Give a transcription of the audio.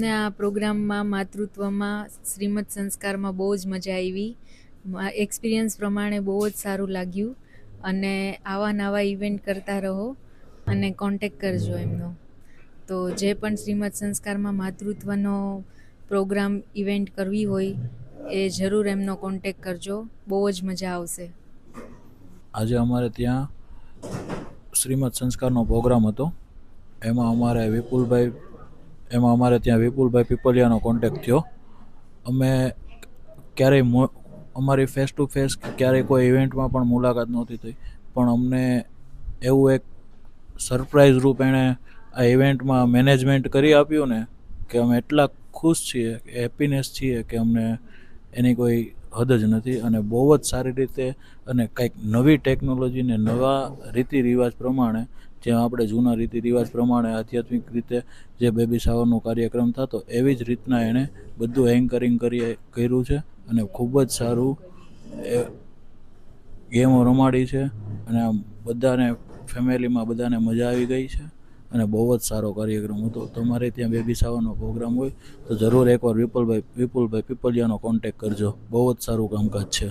અમને આ પ્રોગ્રામમાં માતૃત્વમાં શ્રીમદ સંસ્કારમાં બહુ જ મજા આવી. એક્સપિરિયન્સ પ્રમાણે બહુ જ સારું લાગ્યું અને આવા નવા ઇવેન્ટ કરતા રહો અને કોન્ટેક કરજો એમનો. તો જે પણ શ્રીમદ સંસ્કારમાં માતૃત્વનો પ્રોગ્રામ ઇવેન્ટ કરવી હોય એ જરૂર એમનો કોન્ટેક કરજો, બહુ જ મજા આવશે. આજે અમારે ત્યાં શ્રીમદ સંસ્કારનો પ્રોગ્રામ હતો. એમાં અમારે ત્યાં વિપુલભાઈ પીપલિયાનો કોન્ટેક્ટ થયો. અમે ક્યારેય અમારી ફેસ ટુ ફેસ ક્યારેય કોઈ ઇવેન્ટમાં પણ મુલાકાત નહોતી થઈ, પણ અમને એવું એક સરપ્રાઇઝ રૂપ એણે આ ઇવેન્ટમાં મેનેજમેન્ટ કરી આપ્યું ને કે અમે એટલા ખુશ છીએ, હેપીનેસ છીએ કે અમને એની કોઈ હદ જ નથી. અને બહુ જ સારી રીતે અને કંઈક નવી ટેકનોલોજીને નવા રીતિ રિવાજ પ્રમાણે, જ્યાં આપણે જૂના રીતિ રિવાજ પ્રમાણે આધ્યાત્મિક રીતે જે બેબી શાવરનો કાર્યક્રમ થતો એવી જ રીતના એણે બધું એન્કરિંગ કર્યું છે અને ખૂબ જ સારું ગેમો રમાડી છે અને બધાને ફેમિલીમાં બધાને મજા આવી ગઈ છે અને બહુ જ સારો કાર્યક્રમ હતો. તમારે ત્યાં બેબી શાવરનો પ્રોગ્રામ હોય તો જરૂર એકવાર વિપુલભાઈ પીપલિયાનો કોન્ટેક્ટ કરજો. બહુ જ સારું કામકાજ છે.